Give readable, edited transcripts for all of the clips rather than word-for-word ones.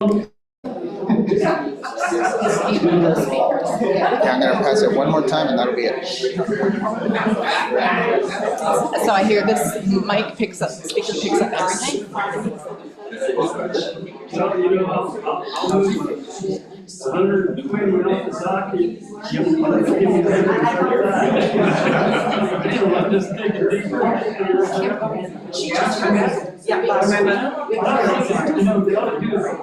I'm going to pass it one more time and that'll be it. So I hear this mic picks up, speaker picks up everything. 120 off the socket. Just take a deep breath. Yeah, You know, the other two start.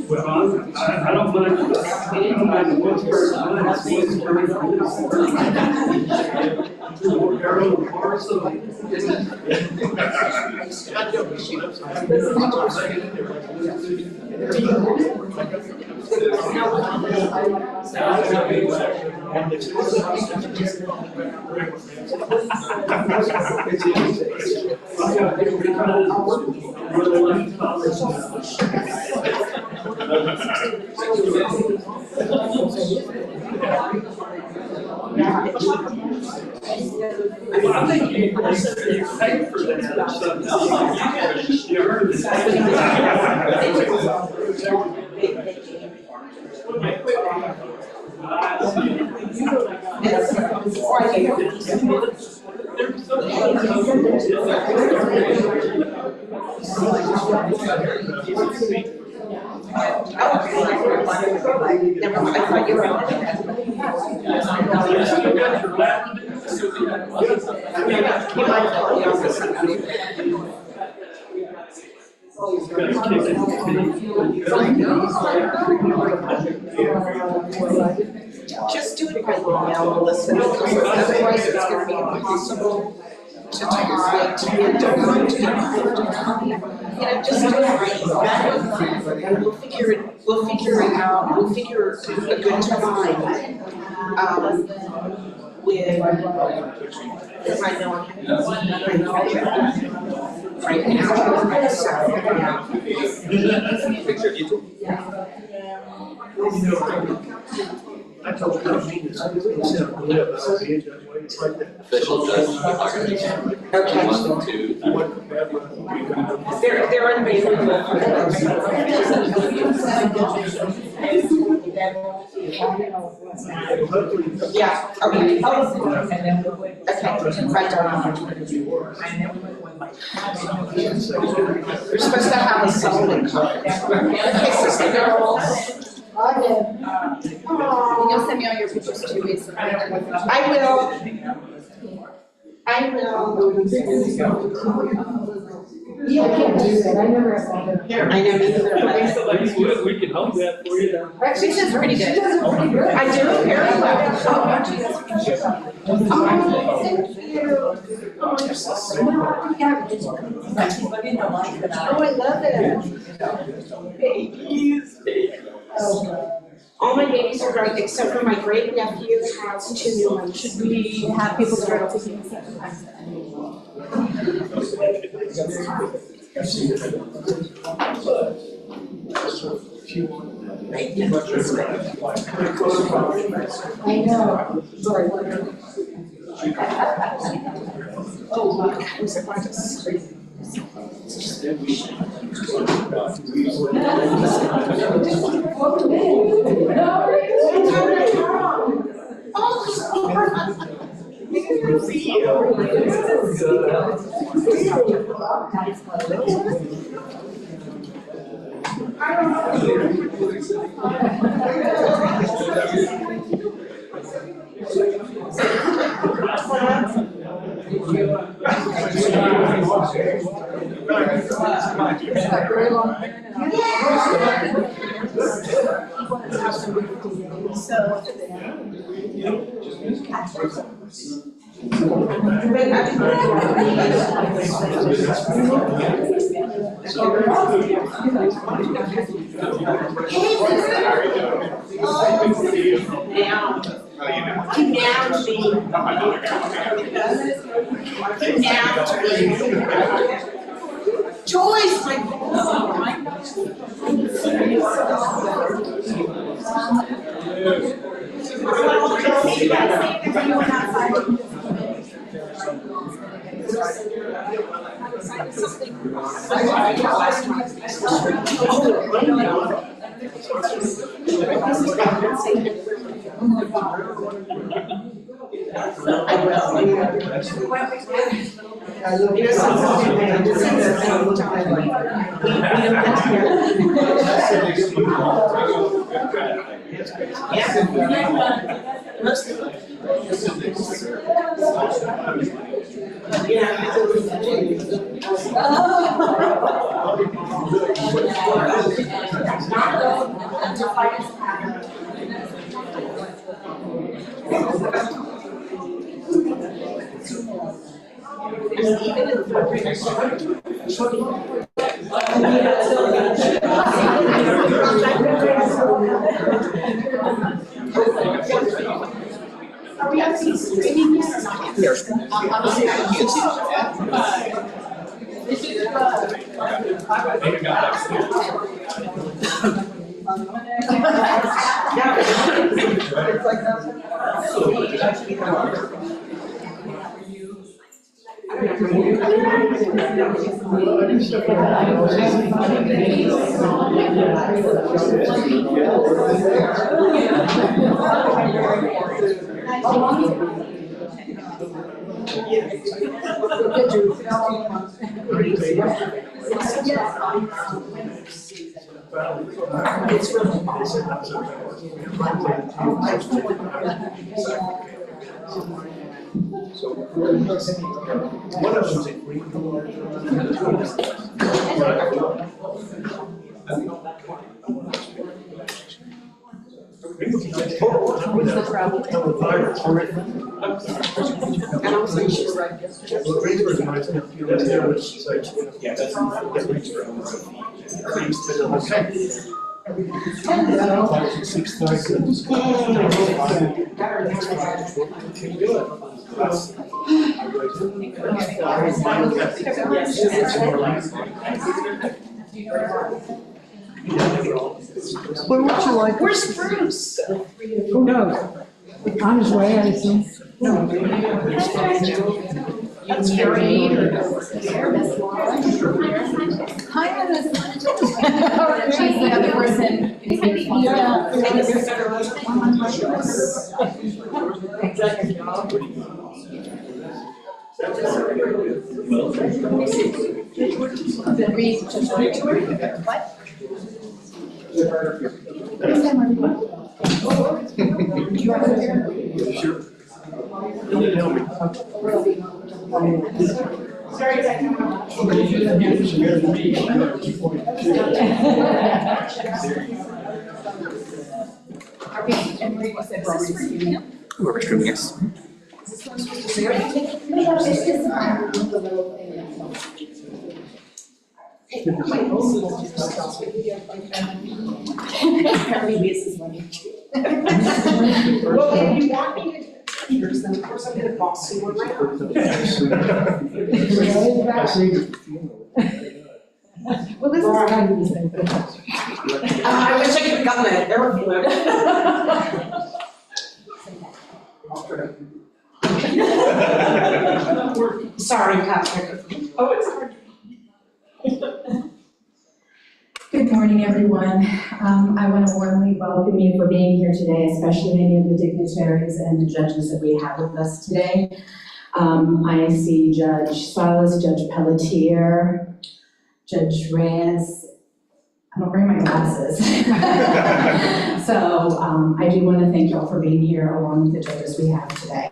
Well, I don't mind one person. I think you pay for that stuff. You heard it. Never mind, I thought you were on. Just do it by email, Melissa, because otherwise it's going to be impossible to tie to get to just do it by email. And we'll figure it out. We'll figure a good time. Because I know I'm right now. So, I told you, Official judge. okay. They're unveiling. Yeah, okay. Okay, right down. We're supposed to have a solid conference. Okay, sister girls. You'll send me all your pictures too, Lisa. I will. Yeah, I can't do that. I never have that. I know neither. we can hold that for you. Actually, she's pretty good. She does it pretty good. I do very well. Oh, you're so sweet. Oh, I love it. Babies. All my babies are grown except for my great nephew has 2 new ones. Should we have people start taking a second? I know. Sorry. Oh my God, I'm so glad to see. very long hair Joyce, are we actually streaming yet or not? Yes. Where would you like? Where's Bruce? Who knows? On his way, I assume. That's great. Hi, Melissa. She's the other person. What? Whoever's streaming, yes. Well, if you want me to yours, then of course I'm gonna boss you around. Well, this is kind of the same thing. I wish I could have gotten that airflow. Sorry, Patrick. Oh, it's hard. Good morning, everyone. I want to warmly welcome you for being here today, especially many of the dignitaries and the judges that we have with us today. I see Judge Salas, Judge Pelletier, Judge Reyes. I don't bring my glasses. So I do want to thank you all for being here along with the judges we have today.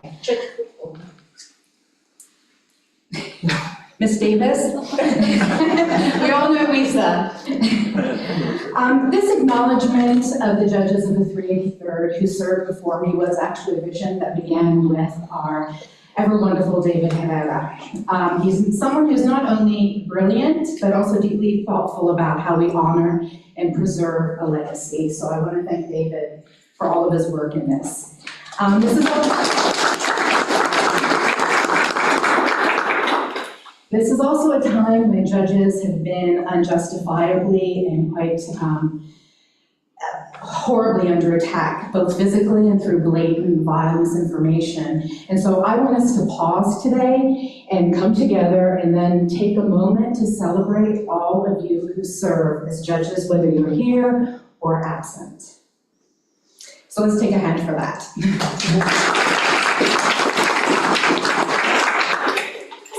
Miss Davis. We all know Lisa. This acknowledgement of the judges of the 383rd who served before me was actually a vision that began with our ever wonderful David Herrera. He's someone who's not only brilliant, but also deeply thoughtful about how we honor and preserve a legacy. So I want to thank David for all of his work in this. This is also a time when judges have been unjustifiably and quite horribly under attack, both physically and through blatant vile misinformation. And so I want us to pause today and come together and then take a moment to celebrate all of you who serve as judges, whether you're here or absent. So let's take a hand for that.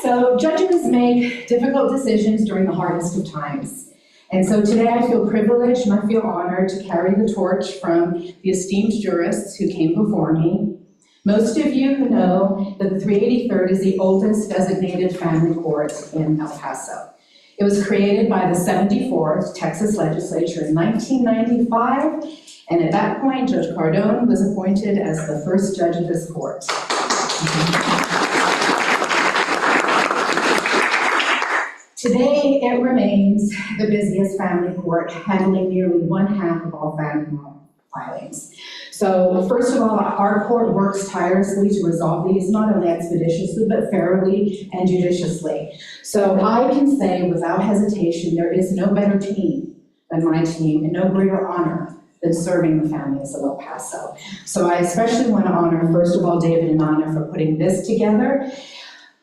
So judges make difficult decisions during the hardest of times. And so today I feel privileged and I feel honored to carry the torch from the esteemed jurists who came before me. Most of you know that the 383rd is the oldest designated family court in El Paso. It was created by the 74th Texas legislature in 1995, and at that point, Judge Cardone was appointed as the first judge of this court. Today, it remains the busiest family court, handling nearly 1/2 of all family law filings. So first of all, our court works tirelessly to resolve these, not only expeditiously, but fairly and judiciously. So I can say without hesitation, there is no better team than my team, and no greater honor than serving the families of El Paso. So I especially want to honor, first of all, David and Anna for putting this together.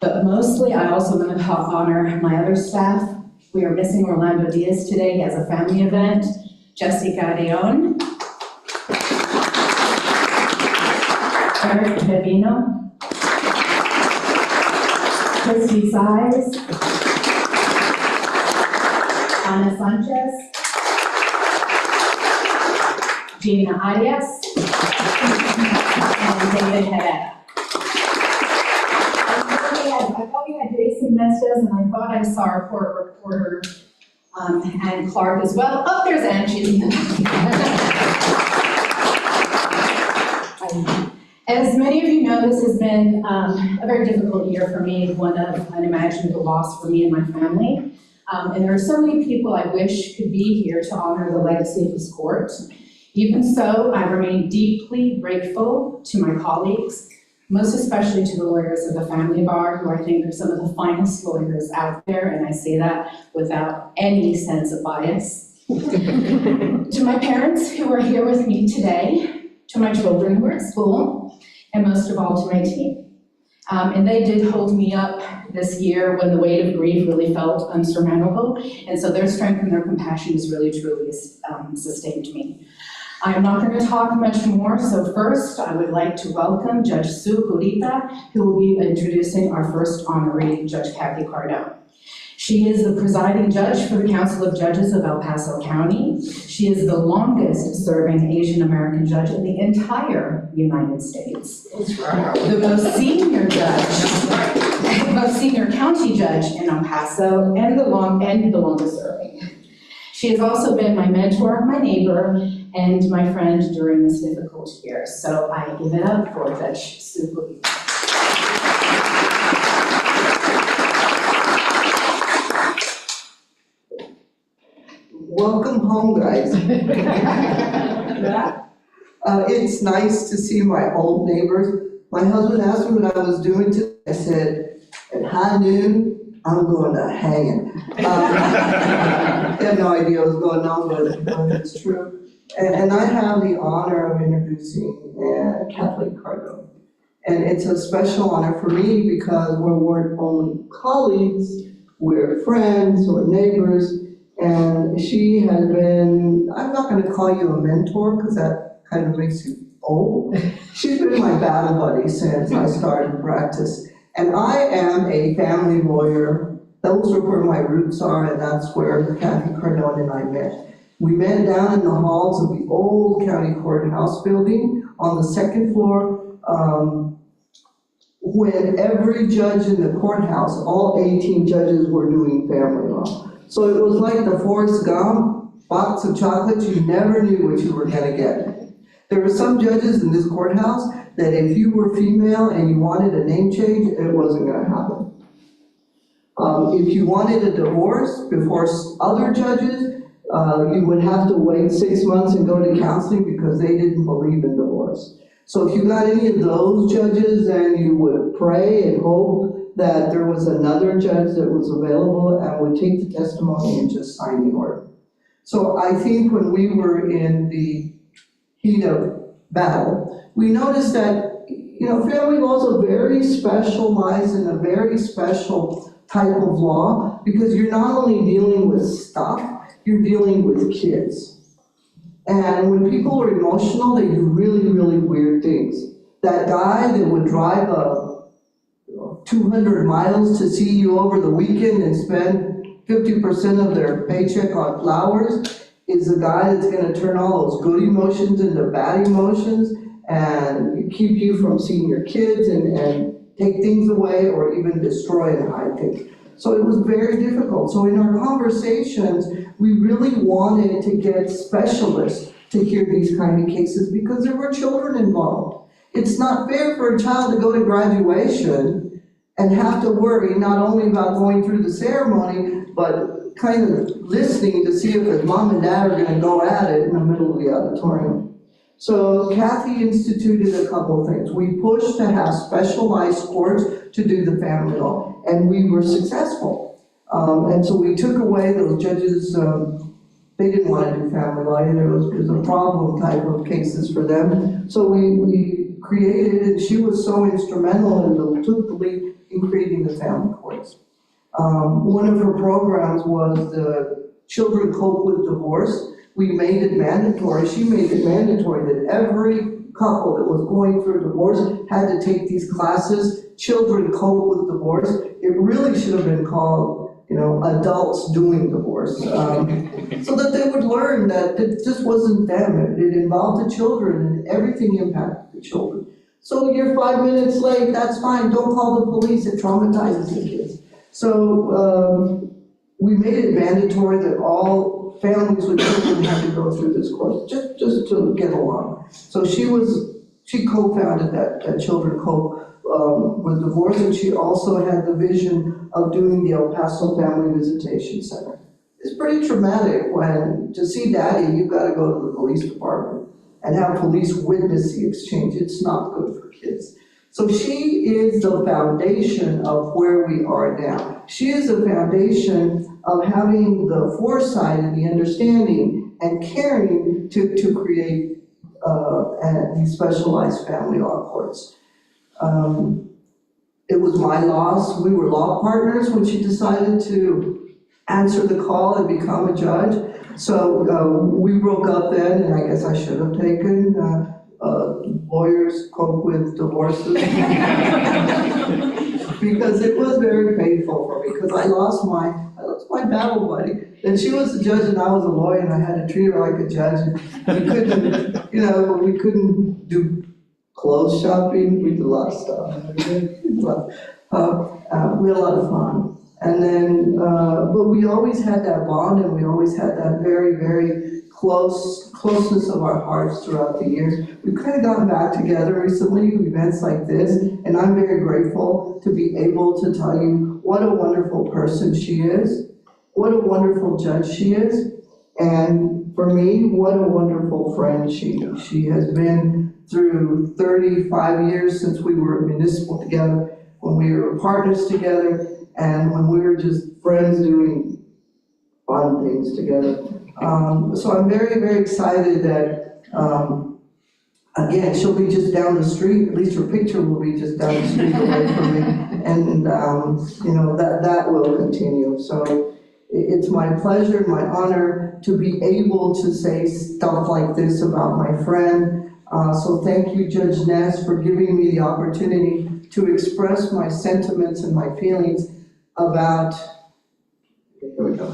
But mostly, I also want to honor my other staff. We are missing Orlando Diaz today. He has a family event. Jessica Leon. Eric Bevino. Christy Size. Ana Sanchez. Gina Arias. And David Herrera. I thought we had Jason Mestes, and I thought I saw our court reporter Ann Clark as well. Oh, there's Ann, she's in the As many of you know, this has been a very difficult year for me, one of unimaginable loss for me and my family. And there are so many people I wish could be here to honor the legacy of this court. Even so, I remain deeply grateful to my colleagues, most especially to the lawyers of the family bar, who I think are some of the finest lawyers out there, and I say that without any sense of bias. To my parents who are here with me today, to my children who are at school, and most of all to my team. And they did hold me up this year when the weight of grief really felt unsurmountable, and so their strength and their compassion has really truly sustained me. I'm not going to talk much more, so first I would like to welcome Judge Sue Purita, who will be introducing our first honoree, Judge Kathy Cardone. She is the presiding judge for the Council of Judges of El Paso County. She is the longest serving Asian American judge in the entire United States. That's right. The most senior judge, most senior county judge in El Paso, and the longest serving. She has also been my mentor, my neighbor, and my friend during this difficult year. So I give it up for Judge Sue Purita. Welcome home, guys. It's nice to see my old neighbors. My husband asked me what I was doing today. I said, at high noon, I'm going to hang it. I had no idea what was going on, but it's true. And I have the honor of introducing Kathleen Cardone. And it's a special honor for me because we weren't only colleagues, we're friends, we're neighbors. And she has been, I'm not going to call you a mentor because that kind of makes you old. She's been my battle buddy since I started practice. And I am a family lawyer. Those are where my roots are, and that's where Kathy Cardone and I met. We met down in the halls of the old county courthouse building on the second floor. when every judge in the courthouse, all 18 judges were doing family law. So it was like the Forrest Gump box of chocolates, you never knew what you were gonna get. There were some judges in this courthouse that if you were female and you wanted a name change, it wasn't gonna happen. If you wanted a divorce before other judges, you would have to wait 6 months and go to counseling because they didn't believe in divorce. So if you got any of those judges, then you would pray and hope that there was another judge that was available and would take the testimony and just sign the order. So I think when we were in the heat of battle, we noticed that, you know, family law is a very specialized and a very special type of law because you're not only dealing with stuff, you're dealing with kids. And when people are emotional, they do really, really weird things. That guy that would drive 200 miles to see you over the weekend and spend 50% of their paycheck on flowers is the guy that's gonna turn all those good emotions into bad emotions and keep you from seeing your kids and take things away or even destroy and hide things. So it was very difficult. So in our conversations, we really wanted to get specialists to hear these kind of cases because there were children involved. It's not fair for a child to go to graduation and have to worry not only about going through the ceremony, but kind of listening to see if his mom and dad are gonna go at it in the middle of the auditorium. So Kathy instituted a couple of things. We pushed to have specialized courts to do the family law, and we were successful. And so we took away those judges, they didn't want to do family law either. It was a problem type of cases for them. So we created, and she was so instrumental and took the lead in creating the family courts. One of her programs was the Children Cope with Divorce. We made it mandatory, she made it mandatory that every couple that was going through divorce had to take these classes, Children Cope with Divorce. It really should have been called, you know, Adults Doing Divorce, so that they would learn that it just wasn't them. It involved the children and everything impacted the children. So you're 5 minutes late, that's fine, don't call the police, it traumatizes the kids. So we made it mandatory that all families with children had to go through this course, just to get along. So she co-founded that Children Cope with Divorce, and she also had the vision of doing the El Paso Family Visitation Center. It's pretty traumatic when, to see daddy, you've got to go to the police department and have police witness the exchange. It's not good for kids. So she is the foundation of where we are now. She is the foundation of having the foresight and the understanding and caring to create these specialized family law courts. It was my loss. We were law partners when she decided to answer the call and become a judge. So we broke up then, and I guess I should have taken lawyers cope with divorces. Because it was very painful for me, because I lost my battle buddy. And she was a judge and I was a lawyer, and I had to treat her like a judge. And we couldn't, we couldn't do clothes shopping. We did a lot of stuff. We had a lot of fun. And then, but we always had that bond, and we always had that very, very closeness of our hearts throughout the years. We've kind of gotten back together recently, events like this, and I'm very grateful to be able to tell you what a wonderful person she is, what a wonderful judge she is, and for me, what a wonderful friend she is. She has been through 35 years since we were municipal together, when we were partners together, and when we were just friends doing fun things together. So I'm very, very excited that, again, she'll be just down the street, at least her picture will be just down the street away from me, and that will continue. So it's my pleasure and my honor to be able to say stuff like this about my friend. So thank you, Judge Ness, for giving me the opportunity to express my sentiments and my feelings about, here we go,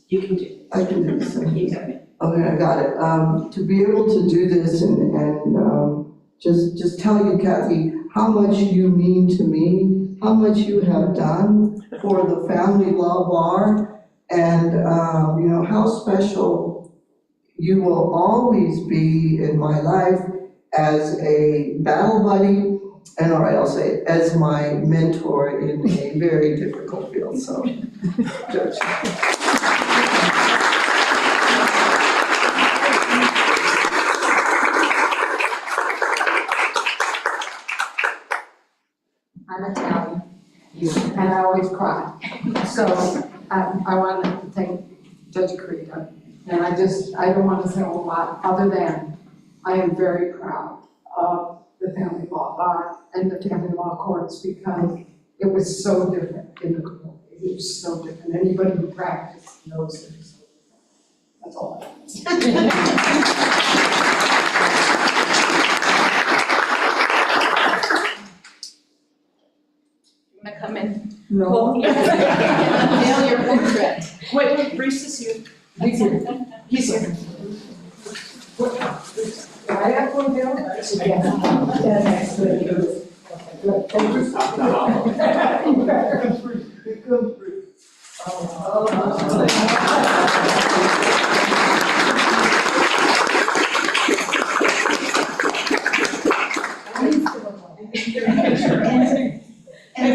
You can do it. I can do this thing. You got it. Okay, I got it. To be able to do this and just tell you, Kathy, how much you mean to me, how much you have done for the family law bar, and, you know, how special you will always be in my life as a battle buddy, and or I'll say, as my mentor in a very difficult field, so, Judge. I'm Italian, and I always cry. So I want to thank Judge Carita, and I don't want to say a whole lot other than I am very proud of the family law bar and the family law courts because it was so different in the community. It was so different. Anybody who practiced knows it was so different. That's all I have to say. Wanna come in? No. Unveil your portrait. Wait, Bruce is here. He's here. He's here. I have one down. And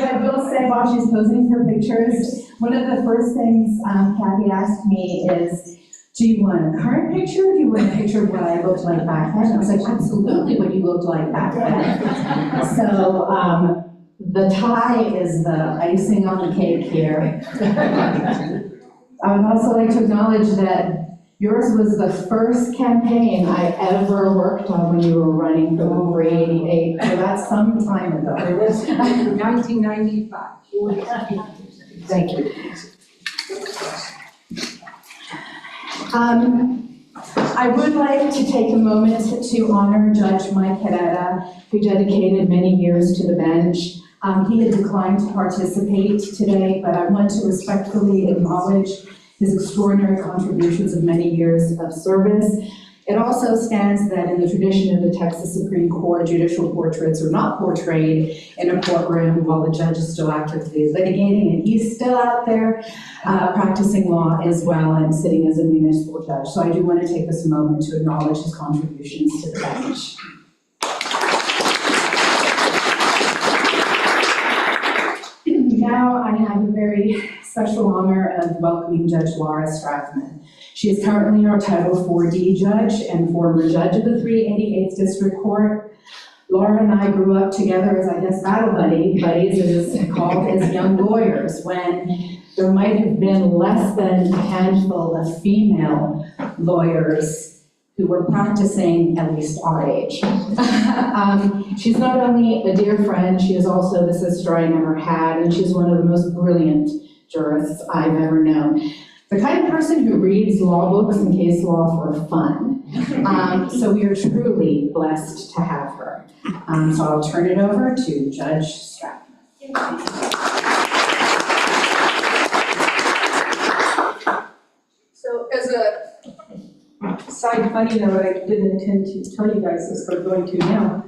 I will say, while she's posing her pictures, one of the first things Kathy asked me is, do you want a current picture, or do you want a picture of what I looked like back then? I was like, absolutely what you looked like back then. So the tie is the icing on the cake here. I would also like to acknowledge that yours was the first campaign I ever worked on when you were running for the 388, so that's some time ago. It was 1995. Thank you. I would like to take a moment to honor Judge Mike Herrera, who dedicated many years to the bench. He had declined to participate today, but I want to respectfully acknowledge his extraordinary contributions of many years of service. It also stands that in the tradition of the Texas Supreme Court, judicial portraits are not portrayed in a courtroom while the judge is still actively litigating, and he's still out there practicing law as well and sitting as a municipal judge. So I do want to take this moment to acknowledge his contributions to the bench. Now I have the very special honor of welcoming Judge Laura Strathman. She is currently our Title IV-D judge and former judge of the 388th District Court. Laura and I grew up together as, I guess, battle buddies, as called as young lawyers, when there might have been less than a handful of female lawyers who were practicing at least our age. She's not only a dear friend, she is also the sister I never had, and she's one of the most brilliant jurists I've ever known. The kind of person who reads law books and case law for fun. So we are truly blessed to have her. So I'll turn it over to Judge Strathman. So as a side funny note, I didn't intend to tell you guys this, but I'm going to now.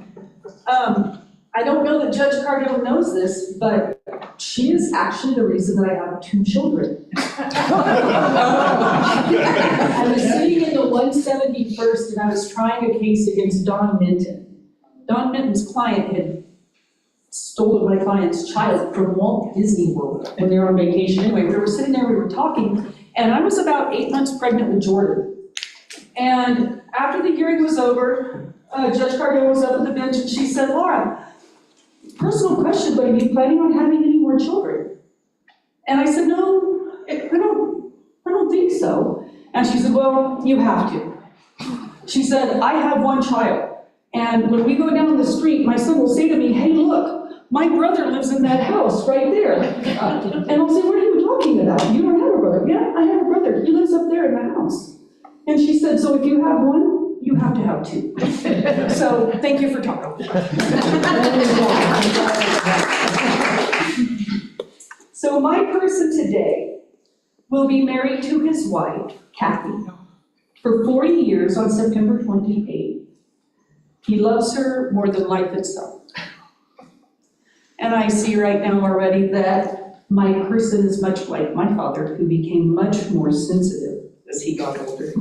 I don't know that Judge Cardone knows this, but she is actually the reason that I have 2 children. I was sitting in the 171st and I was trying a case against Don Minton. Don Minton's client had stolen my client's child from Walt Disney World when they were on vacation. Anyway, we were sitting there, we were talking, and I was about 8 months pregnant with Jordan. And after the hearing was over, Judge Cardone was up at the bench and she said, Laura, personal question, but are you planning on having any more children? And I said, no, I don't think so. And she said, well, you have to. She said, I have 1 child. And when we go down the street, my son will say to me, hey, look, my brother lives in that house right there. And I'll say, what are you talking about? You don't have a brother. Yeah, I have a brother. He lives up there in the house. And she said, so if you have 1, you have to have 2. So thank you for talking. So my person today will be married to his wife, Kathy, for 40 years on September 28th. He loves her more than life itself. And I see right now already that my person is much like my father, who became much more sensitive as he got older.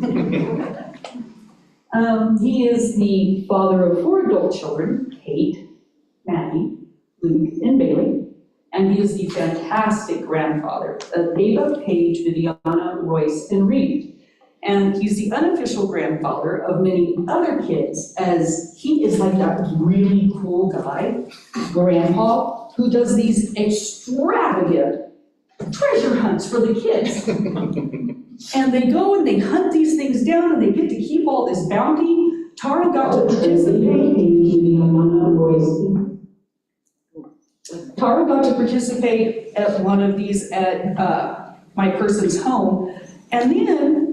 He is the father of 4 adult children, Kate, Maggie, Luke, and Bailey. And he is the fantastic grandfather of Ava, Paige, Viviana, Royce, and Reed. And he's the unofficial grandfather of many other kids, as he is like that really cool guy, grandpa, who does these extravagant treasure hunts for the kids. And they go and they hunt these things down and they get to keep all this bounty. Tara got to participate at one of these at my person's home. And then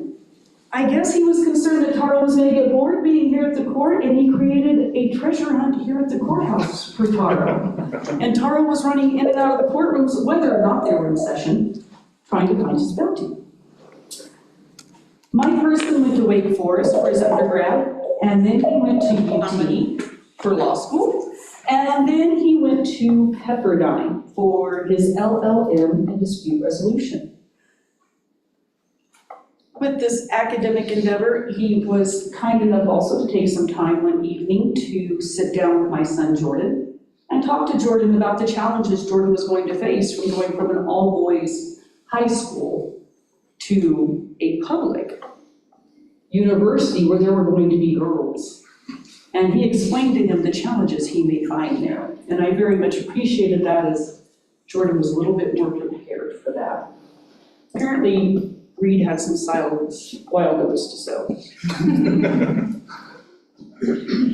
I guess he was concerned that Tara was going to get bored being here at the court, and he created a treasure hunt here at the courthouse for Tara. And Tara was running in and out of the courtrooms, whether or not they were in session, trying to find his bounty. My person went to Wake Forest for his undergrad, and then he went to UT for law school, and then he went to Pepperdine for his LLM in dispute resolution. With this academic endeavor, he was kind enough also to take some time one evening to sit down with my son Jordan and talk to Jordan about the challenges Jordan was going to face from going from an all-boys high school to a public university where there were going to be girls. And he explained to him the challenges he may find there. And I very much appreciated that, as Jordan was a little bit more prepared for that. Apparently, Reed had some wild oats to sow.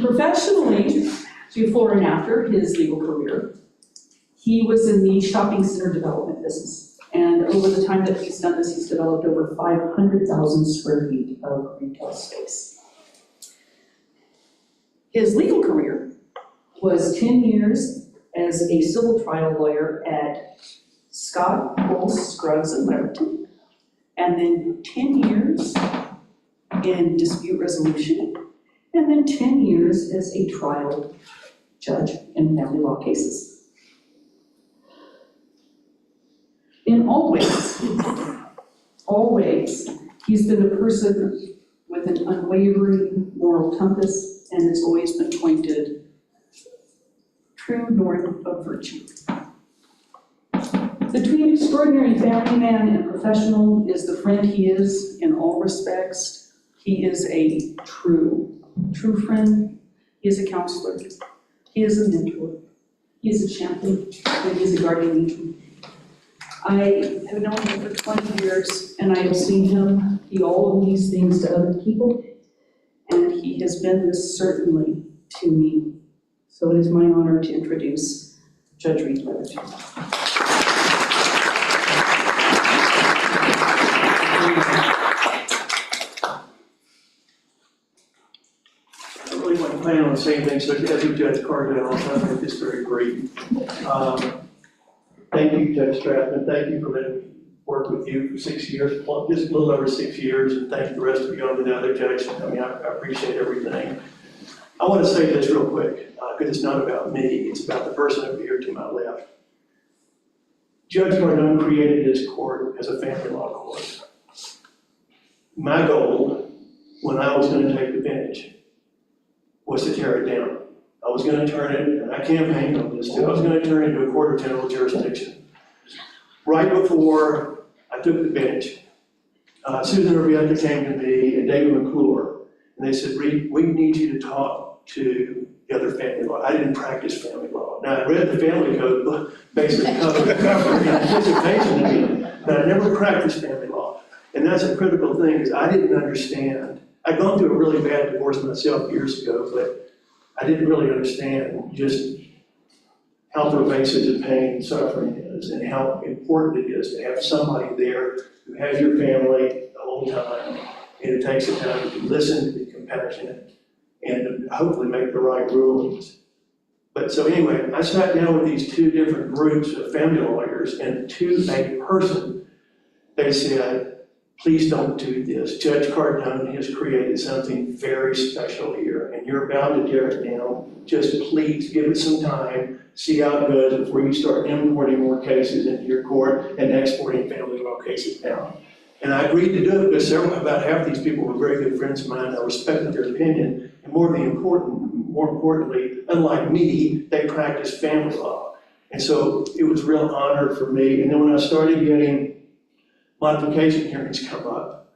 Professionally, before and after his legal career, he was in the shopping center development business. And over the time that he's done this, he's developed over 500,000 square feet of retail space. His legal career was 10 years as a civil trial lawyer at Scott, Bowles, Scruggs, and Leverton. And then 10 years in dispute resolution, and then 10 years as a trial judge in family law cases. In all ways, he's been a person with an unwavering moral compass, and has always been pointed true north of virtue. Between extraordinary family man and professional is the friend he is in all respects. He is a true friend. He is a counselor. He is a mentor. He is a champion, and he is a guardian angel. I have known him for 20 years, and I have seen him be all of these things to other people, and he has been this certainly to me. So it is my honor to introduce Judge Reed Leverton. I really wasn't planning on saying things, so as you Judge Cardell, I'll make this very brief. Thank you, Judge Stratton. Thank you for letting me work with you for 6 years, just a little over 6 years, and thank the rest of you on the other judge. I mean, I appreciate everything. I want to say this real quick, because it's not about me, it's about the person over here to my left. Judge Cardone created this court as a family law court. My goal, when I was going to take the bench, was to tear it down. I was going to turn it, and I campaigned on this too, I was going to turn it into a court of general jurisdiction. Right before I took the bench, Susan Rebecca came to me and David McClure, and they said, Reed, we need you to talk to the other family law. I didn't practice family law. Now, I read the family code, basic code, in anticipation of it, but I never practiced family law. And that's a critical thing, because I didn't understand. I'd gone through a really bad divorce myself years ago, but I didn't really understand just how pervasive the pain and suffering is, and how important it is to have somebody there who has your family the whole time, and it takes the time to listen, to be compassionate, and to hopefully make the right rulings. But so anyway, I sat down with these two different groups of family lawyers, and to a person, they said, please don't do this. Judge Cardone has created something very special here. there and you're about to tear it down, just please give it some time, see how it goes before you start importing more cases into your court and exporting family law cases down. And I agreed to do it because about half of these people were very good friends of mine. I respected their opinion. And more importantly, unlike me, they practiced family law. And so it was a real honor for me. And then when I started getting modification hearings come up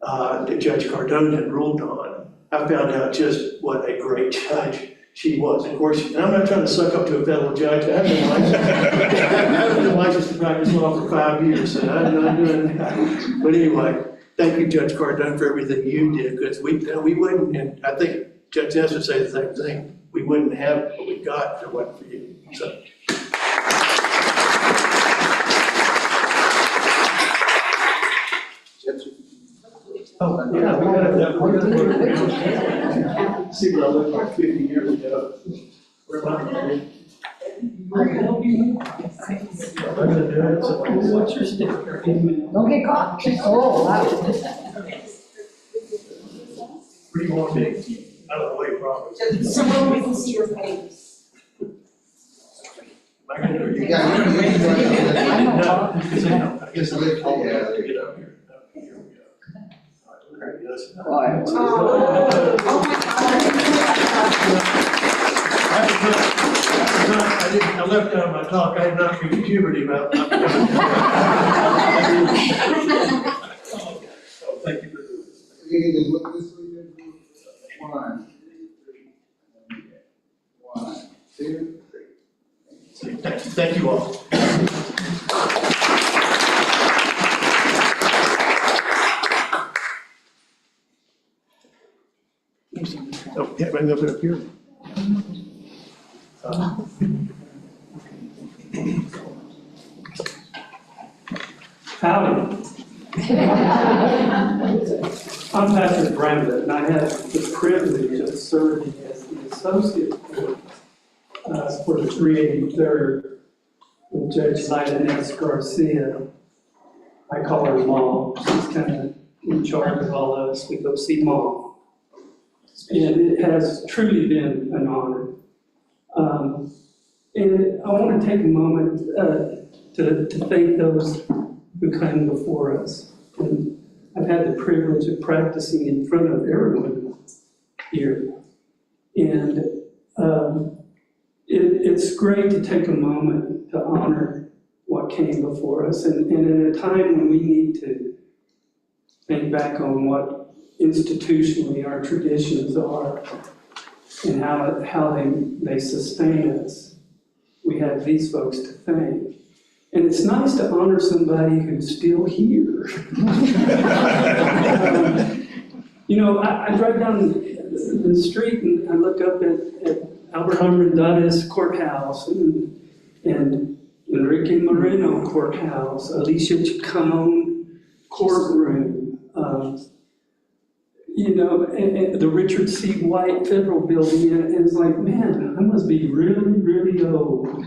that Judge Cardone had ruled on, I found out just what a great judge she was. Of course, and I'm not trying to suck up to a federal judge. I haven't been licensed to practice law for 5 years, so I'm not doing that. But anyway, thank you, Judge Cardone, for everything you did, because we wouldn't, and I think Judge Ness would say the same thing, we wouldn't have what we got if it wasn't for you. So. Oh, yeah, we're gonna see what I looked like 50 years ago. Where am I? What's your sticker? Don't get caught. Oh, wow. Where do you want to be? Out of the way, probably. Somewhere we can see your face. Am I gonna do it? Yeah, you can join us. I'm not talking. I guess I'll Yeah, there get up here. Okay, here we go. All right, yes. Quiet. I left out my talk, I had not reached puberty about. So thank you for doing this. You can just look this way. One, two, three. Thank you all. Oh, yeah, I'm gonna put it up here. Howdy. I'm Patrick Brandon, and I have the privilege of serving as the associate for the 383rd with Judge Inez Garcia. I call her Mom. She's kind of in charge of all of us. We go see Mom. And it has truly been an honor. And I want to take a moment to thank those who came before us. And I've had the privilege of practicing in front of everyone here. And it's great to take a moment to honor what came before us. And in a time when we need to think back on what institutionally our traditions are and how they sustain us, we have these folks to thank. And it's nice to honor somebody who's still here. I drive down the street and I look up at Albert Dudis Courthouse and Enrique Moreno Courthouse, Alicia Chacon Courtroom, and the Richard C. White Federal Building, and it's like, man, I must be really, really old.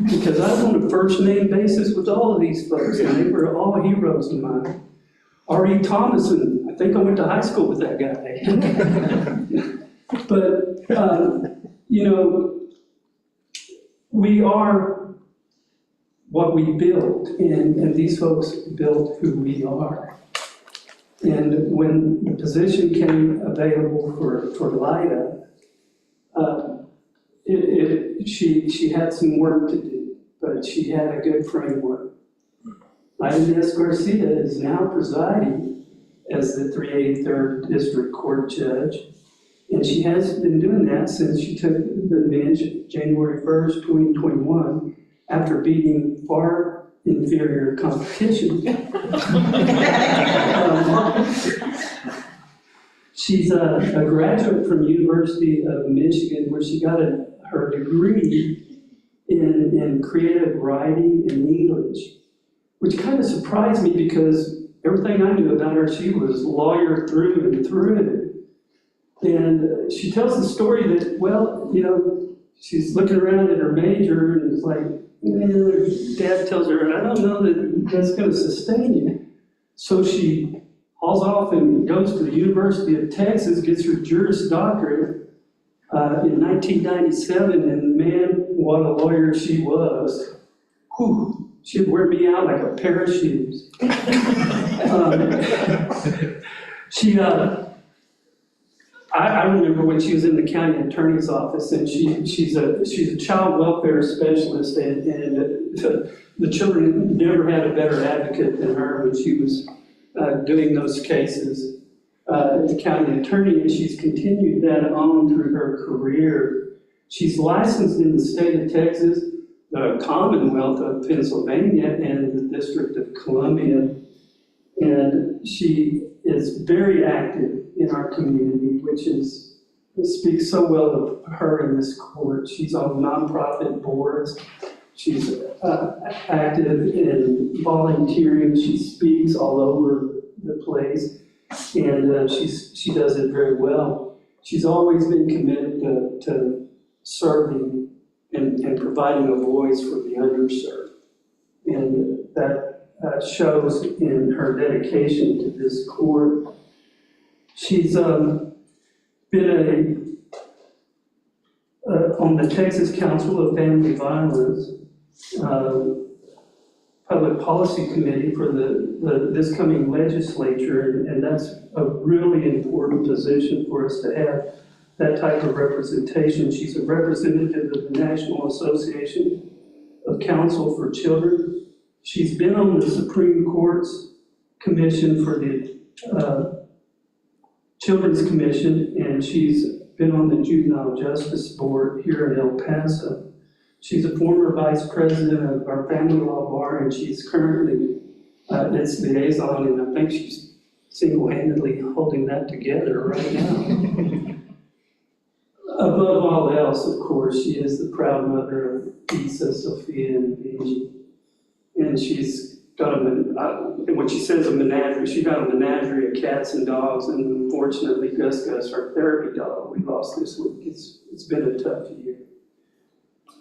Because I was on a first name basis with all of these folks, and they were all heroes of mine. R.E. Thomason, I think I went to high school with that guy. But, we are what we build, and these folks built who we are. And when the position came available for Lyda, she had some work to do, but she had a good framework. Lyda Garcia is now presiding as the 383rd District Court Judge, and she has been doing that since she took the bench January 1st, 2021, after beating far inferior competition. She's a graduate from University of Michigan, where she got her degree in creative writing and English, which kind of surprised me because everything I knew about her, she was lawyer through and through. And she tells the story that, she's looking around at her major and it's like, her dad tells her, I don't know that that's going to sustain you. So she hauls off and goes to the University of Texas, gets her Juris Doctorate, in 1997, and man, what a lawyer she was. Whew, she'd wear me out like a pair of shoes. I remember when she was in the county attorney's office, and she's a child welfare specialist, and the children never had a better advocate than her when she was doing those cases as the county attorney, and she's continued that on through her career. She's licensed in the state of Texas, the Commonwealth of Pennsylvania, and the District of Columbia. And she is very active in our community, which speaks so well of her in this court. She's on nonprofit boards. She's active in volunteering. She speaks all over the place. And she does it very well. She's always been committed to serving and providing a voice for the underserved. And that shows in her dedication to this court. She's been on the Texas Council of Family Violence Public Policy Committee for this coming legislature, and that's a really important position for us to have that type of representation. She's a representative of the National Association of Counsel for Children. She's been on the Supreme Court's commission for the Children's Commission, and she's been on the Juvenile Justice Board here in El Paso. She's a former vice president of our family law bar, and she's currently its liaison, and I think she's single-handedly holding that together right now. Above all else, of course, she is the proud mother of Isa, Sophia, and Benji. And she's got what she says a menagerie. She's got a menagerie of cats and dogs, and unfortunately, Gus, our therapy dog, we lost this week. It's been a tough year.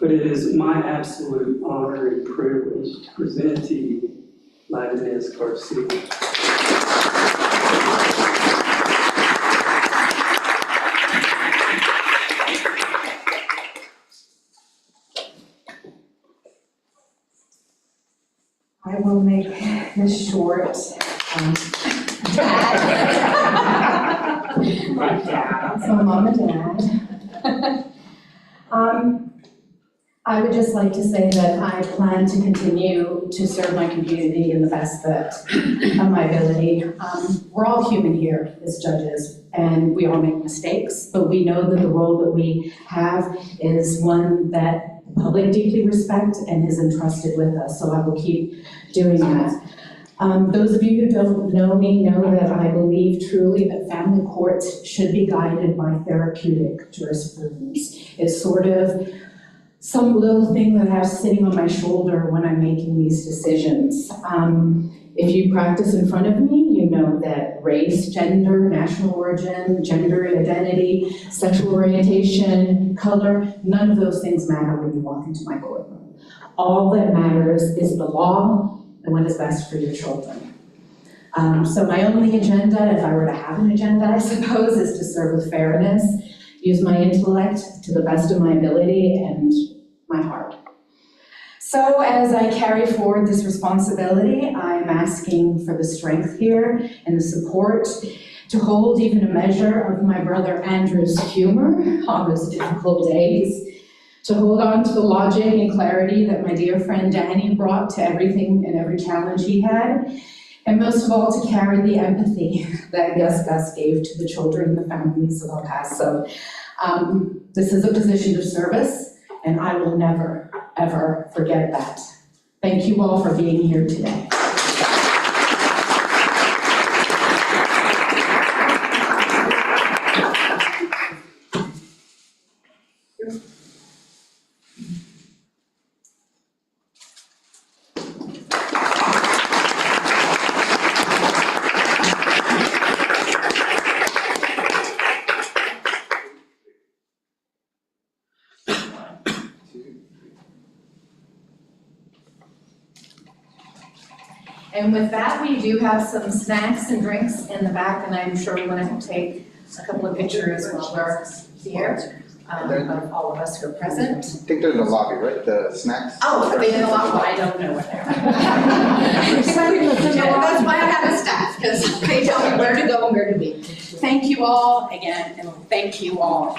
But it is my absolute honor and privilege to present to you Lioness Garcia. I will make this short. Dad. So mom and dad. I would just like to say that I plan to continue to serve my community in the best of my ability. We're all human here as judges, and we all make mistakes, but we know that the role that we have is one that the public deeply respects and is entrusted with us, so I will keep doing that. Those of you who don't know me know that I believe truly that family courts should be guided by therapeutic jurisprudence. It's sort of some little thing that I have sitting on my shoulder when I'm making these decisions. If you practice in front of me, you know that race, gender, national origin, gender identity, sexual orientation, color, none of those things matter when you walk into my courtroom. All that matters is the law and what is best for your children. So my only agenda, if I were to have an agenda, I suppose, is to serve with fairness, use my intellect to the best of my ability and my heart. So as I carry forward this responsibility, I'm asking for the strength here and the support to hold even a measure of my brother Andrew's humor on those difficult days, to hold on to the logic and clarity that my dear friend Danny brought to everything and every challenge he had, and most of all, to carry the empathy that Gus gave to the children and the families of El Paso. This is a position of service, and I will never, ever forget that. Thank you all for being here today. And with that, we do have some snacks and drinks in the back, and I'm sure we're going to take a couple of pictures while we're here. of all of us who are present. I think they're in the lobby, right? The snacks? Oh, are they in the lobby? I don't know where they are. That's why I have a staff, because they tell me where to go and where to be. Thank you all again, and thank you all.